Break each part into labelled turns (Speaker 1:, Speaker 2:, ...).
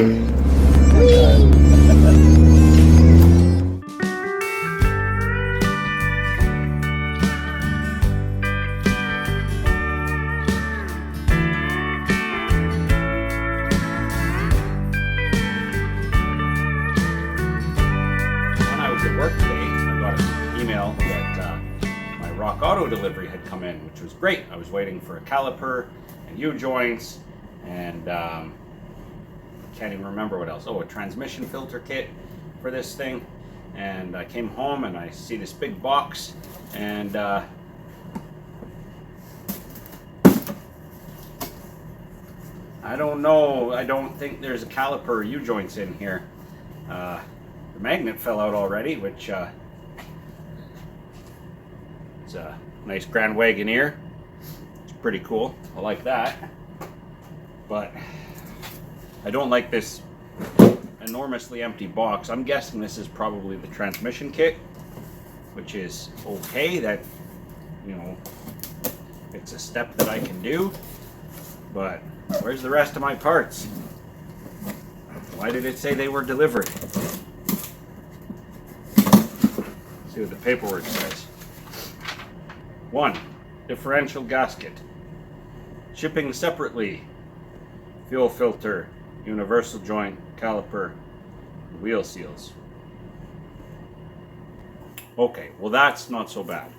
Speaker 1: Work today, I got an email that my Rock Auto delivery had come in, which was great. I was waiting for a caliper and U-joints and can't even remember what else. Oh, a transmission filter kit for this thing. And I came home and I see this big box and I don't know. I don't think there's a caliper or U-joints in here. The magnet fell out already, which it's a nice Grand Wagoneer. It's pretty cool. I like that. But I don't like this enormously empty box. I'm guessing this is probably the transmission kit, which is okay. That, you know, it's a step that I can do. But where's the rest of my parts? Why did it say they were delivered? See what the paperwork says. 1. Differential gasket. Shipping separately. Fuel filter, universal joint, caliper, wheel seals. Okay, well that's not so bad.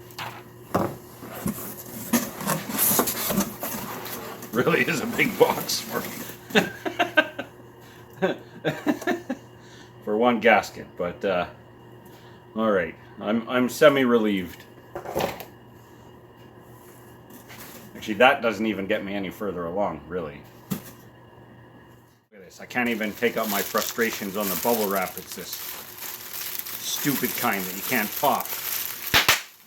Speaker 1: Really is a big box for one gasket, but all right. I'm semi-relieved. Actually, that doesn't even get me any further along, really. Look at this. I can't even take out my frustrations on the bubble wrap. It's this stupid kind that you can't pop.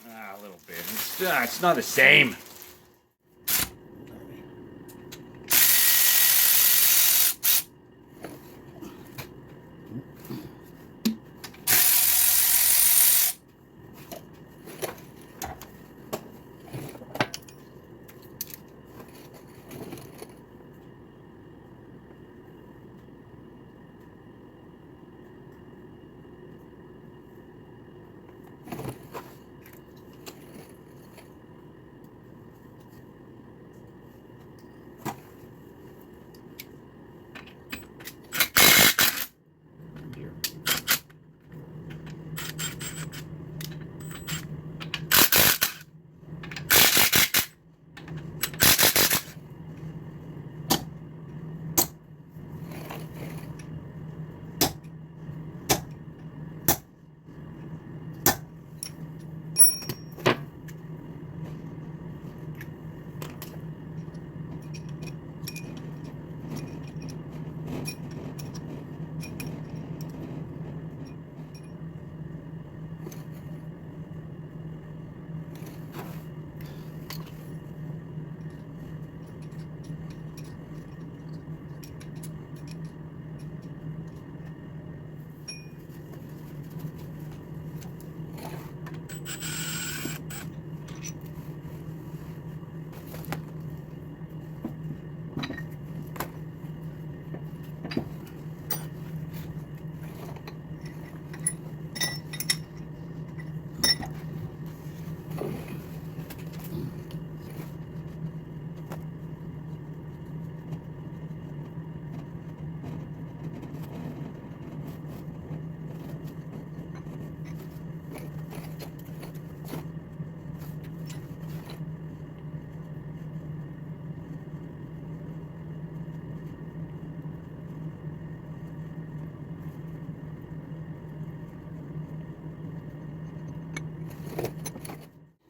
Speaker 1: A little bit. It's not the same.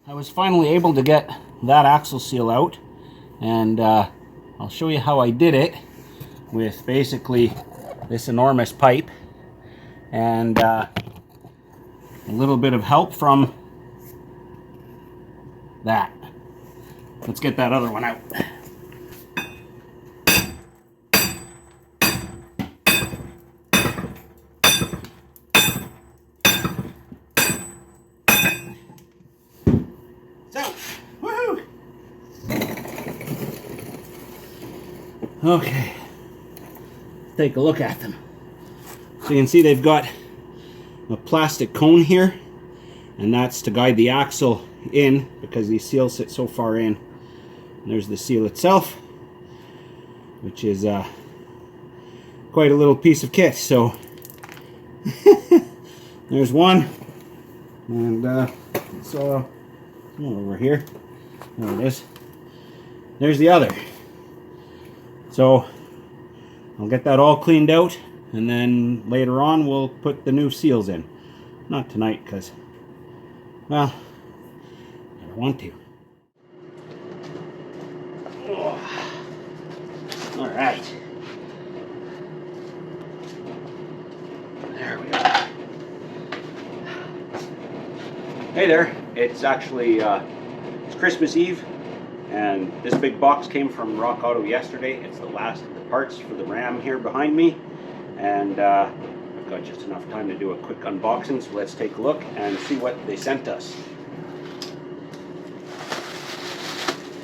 Speaker 1: I was finally able to get that axle seal out, and I'll show you how I did it with basically this enormous pipe and a little bit of help from that. Let's get that other one out. Okay, take a look at them. So you can see they've got a plastic cone here, and that's to guide the axle in because these seals sit so far in. And there's the seal itself, which is quite a little piece of kit. So there's one, and so over here, there it is. There's the other. So I'll get that all cleaned out, and then later on we'll put the new seals in. Not tonight because, well, I don't want to. Oh. All right. There we are. Hey there. It's actually it's Christmas Eve, and this big box came from Rock Auto yesterday. It's the last of the parts for the Ram here behind me, and I've got just enough time to do a quick unboxing, so let's take a look and see what they sent us.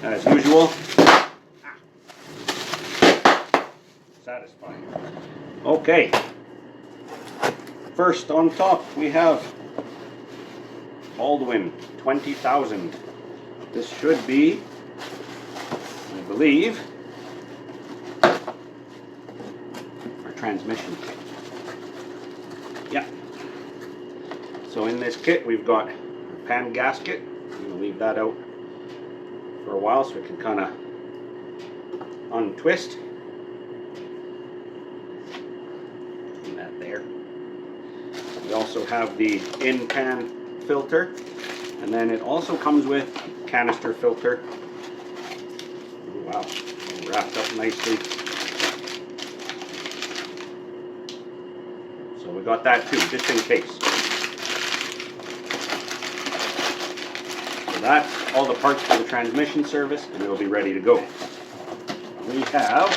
Speaker 1: As usual, satisfying. Okay, first on top we have Baldwin 20,000. This should be, I believe, our transmission kit. Yeah. So in this kit we've got a pan gasket. I'm going to leave that out for a while so we can kind of untwist. And that there. We also have the in-pan filter, and then it also comes with canister filter. Oh, wow, all wrapped up nicely. So we got that too, just in case. So that's all the parts for the transmission service, and it'll be ready to go. We have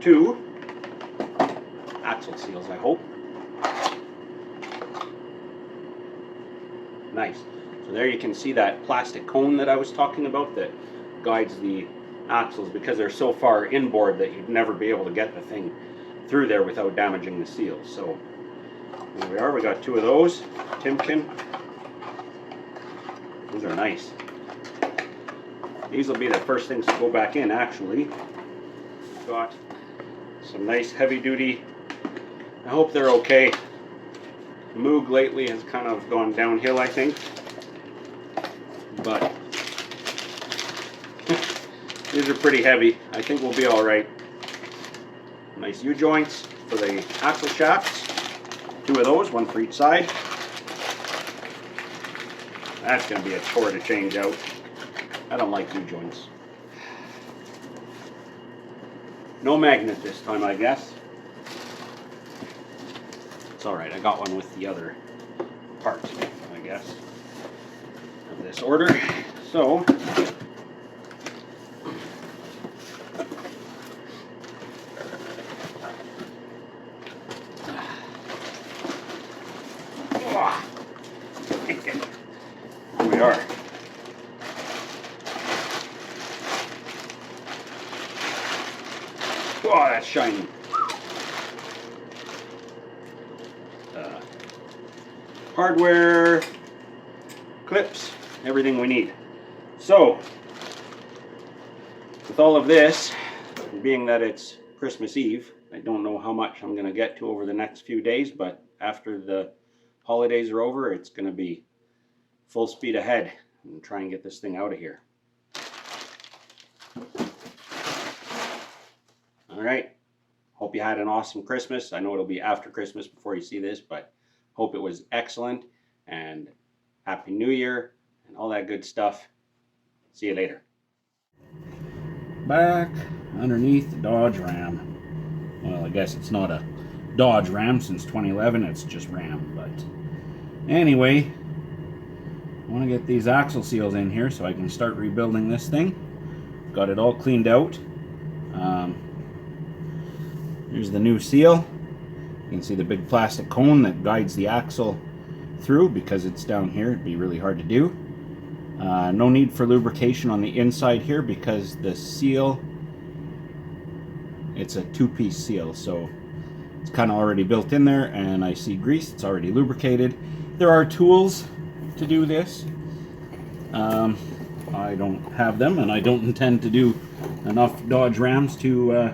Speaker 1: 2 axle seals, I hope. Nice. So there you can see that plastic cone that I was talking about that guides the axles, because they're so far inboard that you'd never be able to get the thing through there without damaging the seals. So here we are, we got 2 of those. Timken. Those are nice. These will be the first things to go back in, actually. Got some nice heavy duty. I hope they're okay. Moog lately has kind of gone downhill, I think, but these are pretty heavy. I think we'll be all right. Nice U-joints for the axle shafts. 2 of those, 1 for each side. That's going to be a chore to change out. I don't like U-joints. No magnet this time, I guess. It's alright, I got one with the other part, I guess, of this order. So, here we are. Oh, that's shiny. Hardware, clips, everything we need. So, with all of this, being that it's Christmas Eve, I don't know how much I'm going to get to over the next few days, but after the holidays are over, it's going to be full speed ahead and try and get this thing out of here. Alright, hope you had an awesome Christmas. I know it'll be after Christmas before you see this, but hope it was excellent, and Happy New Year and all that good stuff. See you later. Back underneath the Dodge Ram. Well, I guess it's not a Dodge Ram since 2011, it's just Ram, but anyway, I want to get these axle seals in here so I can start rebuilding this thing. Got it all cleaned out. Here's the new seal. You can see the big plastic cone that guides the axle through because it's down here. It'd be really hard to do. No need for lubrication on the inside here because the seal, it's a two-piece seal, so it's kind of already built in there, and I see grease, it's already lubricated. There are tools to do this. I don't have them, and I don't intend to do enough Dodge Rams to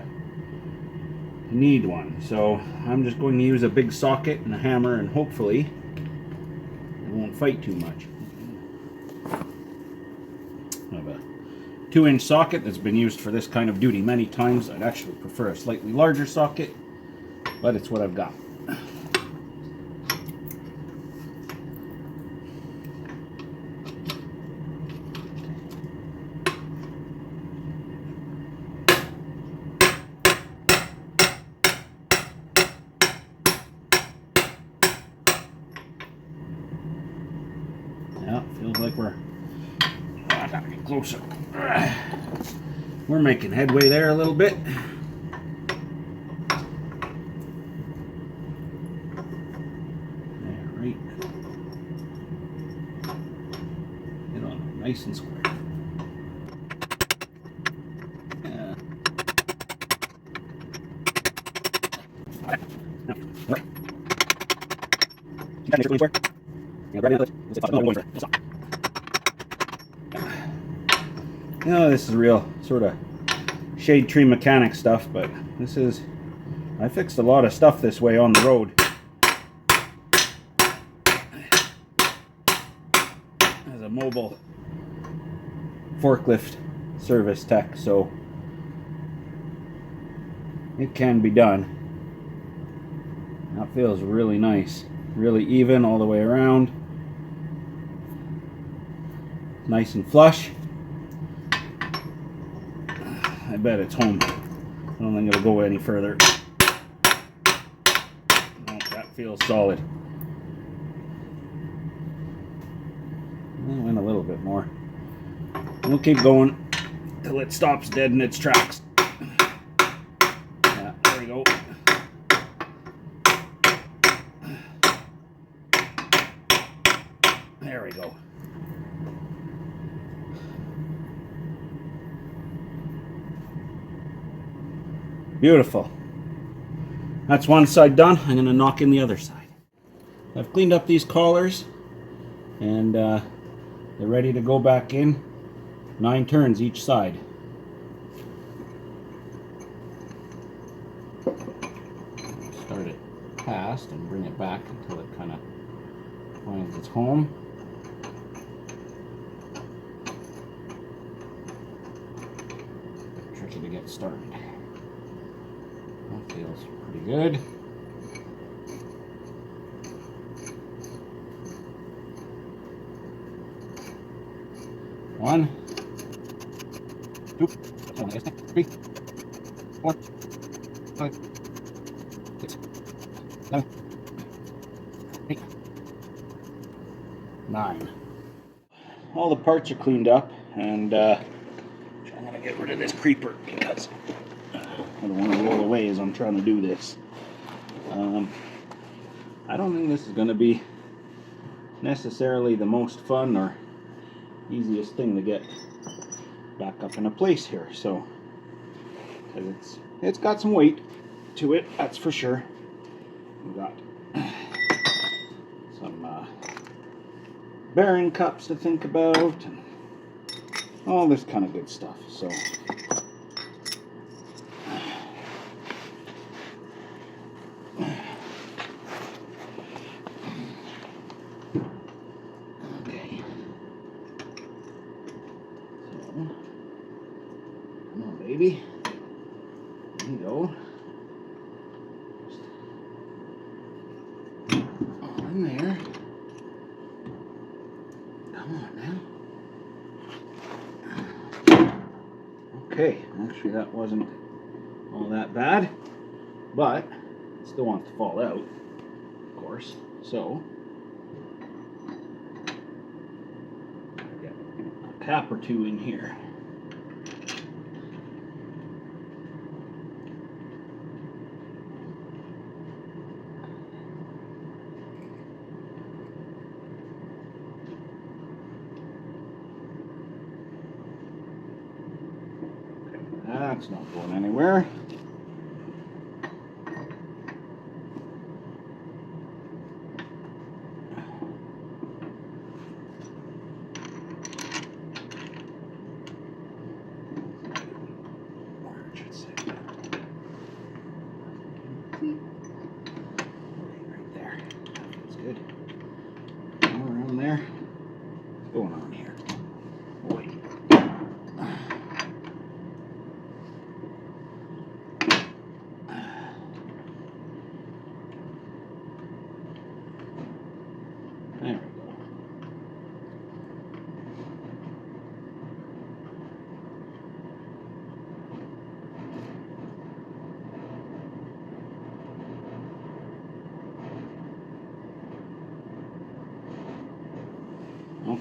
Speaker 1: need one. So I'm just going to use a big socket and a hammer, and hopefully it won't fight too much. I have a 2-inch socket that's been used for this kind of duty many times. I'd actually prefer a slightly larger socket, but it's what I've got. Yeah, feels like we're... I gotta get closer. We're making headway there a little bit. There, right. Get on it nice and square. Yeah. You got it square? Yeah, grab it. You know, this is real sort of shade tree mechanic stuff, but this is... I fixed a lot of stuff this way on the road. As a mobile forklift service tech, so it can be done. That feels really nice. Really even all the way around. Nice and flush. I bet it's home. I don't think it'll go any further. No, that feels solid. It went a little bit more. We'll keep going till it stops dead in its tracks. Yeah, there we go. There we go. Beautiful. That's one side done. I'm going to knock in the other side. I've cleaned up these collars, and they're ready to go back in. 9 turns each side. Start it past and bring it back until it kind of finds its home. Tricky to get started. That feels pretty good. One, 2, 3, 4, 5, 6, 7, 8, 9. All the parts are cleaned up, and I'm going to get rid of this creeper because I don't want to roll away as I'm trying to do this. I don't think this is going to be necessarily the most fun or easiest thing to get back up into place here. So, because it's got some weight to it, that's for sure. We've got some bearing cups to think about, and all this kind of good stuff. So. Come on, baby. There you go. Just on there. Come on now. Okay, actually that wasn't all that bad, but it still wants to fall out, of course. So, get a cap or two in here. That's not going anywhere. Right there. That's good. Around there. What's going on here? Boy. There we go.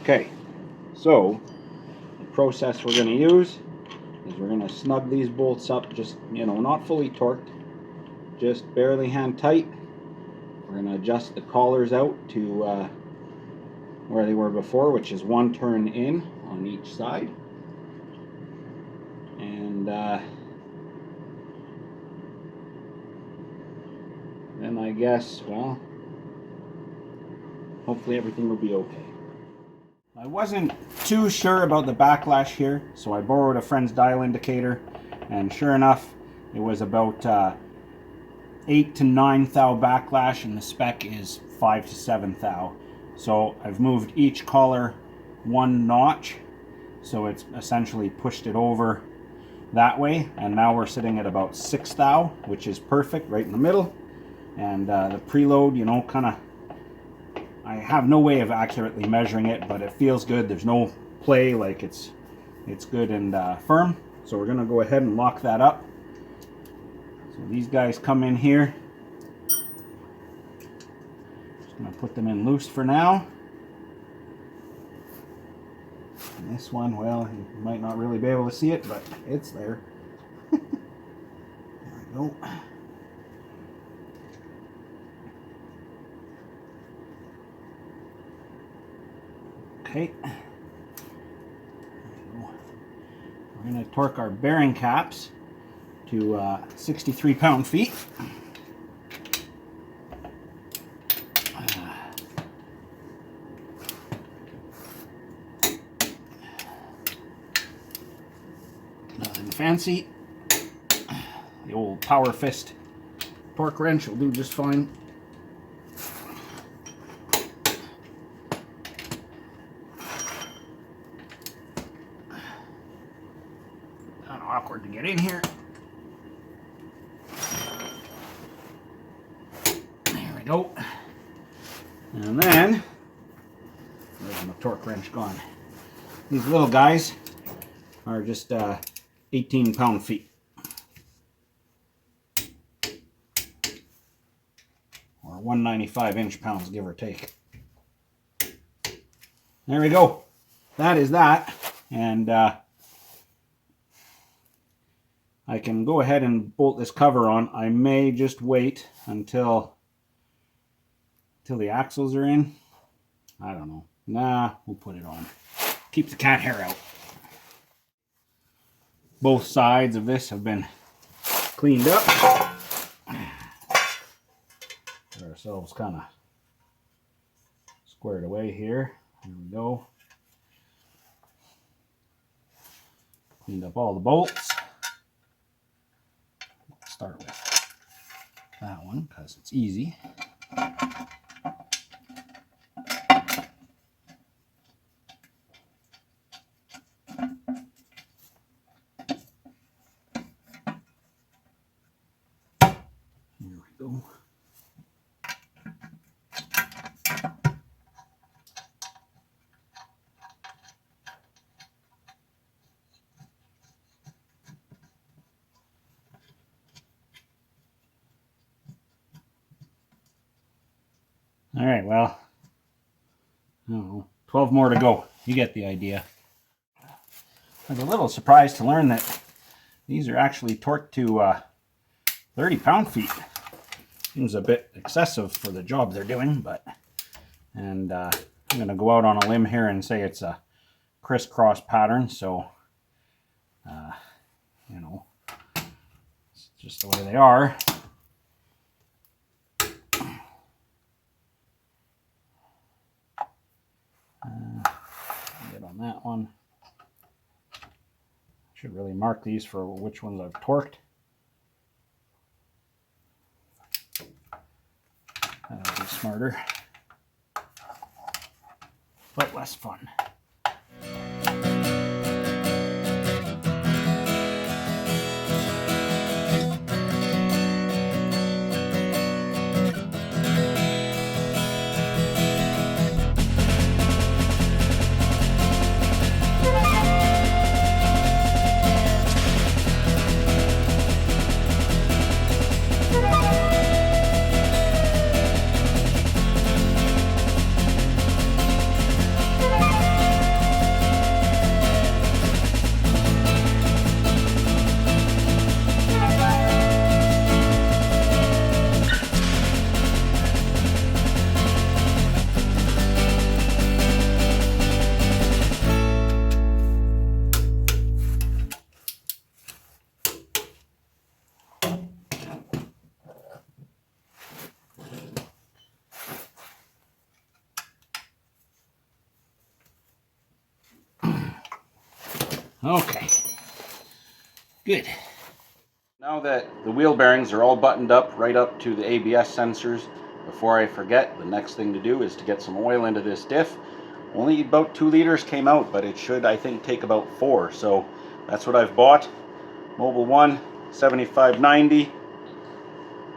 Speaker 1: Okay, so the process we're going to use is we're going to snug these bolts up, just, not fully torqued, just barely hand tight. We're going to adjust the collars out to where they were before, which is 1 turn in on each side. And then I guess, well, hopefully everything will be okay. I wasn't too sure about the backlash here, so I borrowed a friend's dial indicator, and sure enough, it was about 8 to 9 thou backlash, and the spec is 5 to 7 thou. So I've moved each collar 1 notch, so it's essentially pushed it over that way, and now we're sitting at about 6 thou, which is perfect, right in the middle. And the preload, kind of, I have no way of accurately measuring it, but it feels good. There's no play, like it's good and firm. So we're gonna go ahead and lock that up. So these guys come in here. Just gonna put them in loose for now. And this one, well, you might not really be able to see it, but it's there. There we go. Okay, we're going to torque our bearing caps to 63 pound-feet. Nothing fancy. The old power fist torque wrench will do just fine. Awkward to get in here. There we go. And then, where's my torque wrench gone? These little guys are just 18 pound-feet. Or 195 inch-pounds, give or take. There we go. That is that. And I can go ahead and bolt this cover on. I may just wait until the axles are in. I don't know. Nah, we'll put it on. Keep the cat hair out. Both sides of this have been cleaned up. Get ourselves kind of squared away here. There we go. Cleaned up all the bolts. Start with that one because it's easy. Here we go. All right, well, I don't know, 12 more to go. You get the idea. I was a little surprised to learn that these are actually torqued to 30 pound-feet. Seems a bit excessive for the job they're doing, but, and I'm going to go out on a limb here and say it's a crisscross pattern, so, just the way they are. Get on that one. Should really mark these for which ones I've torqued. That'll be smarter, but less fun. Okay, good. Now that the wheel bearings are all buttoned up right up to the ABS sensors, before I forget, the next thing to do is to get some oil into this diff. Only about 2 liters came out, but it should, I think, take about 4. So that's what I've bought. Mobil 1, 7590.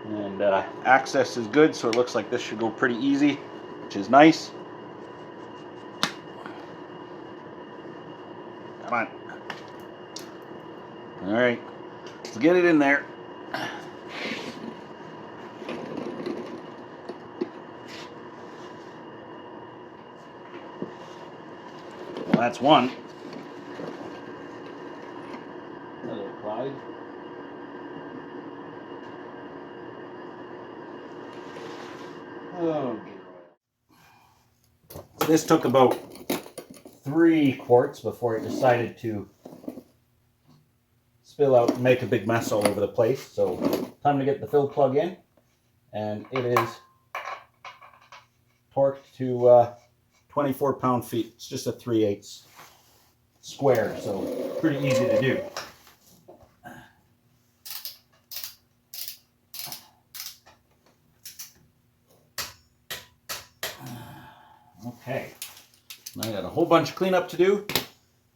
Speaker 1: And access is good, so it looks like this should go pretty easy, which is nice. Come on. Alright, let's get it in there. Well, that's one. Hello, Clyde. Oh, so this took about 3 quarts before it decided to spill out and make a big mess all over the place. So time to get the fill plug in, and it is torqued to 24 pound-feet. It's just a 3/8 square, so pretty easy to do. Okay, I got a whole bunch of cleanup to do,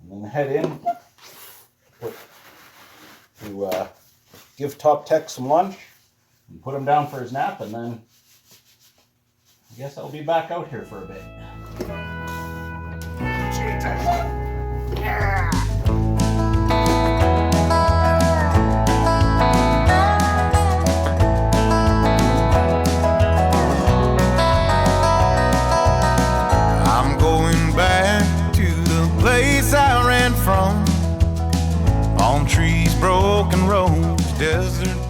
Speaker 1: and then head in to give Top Tech some lunch and put him down for his nap, and then I guess I'll be back out here for a bit. Yeah.
Speaker 2: I'm going back to the place I ran from. Palm trees, broken roads, desert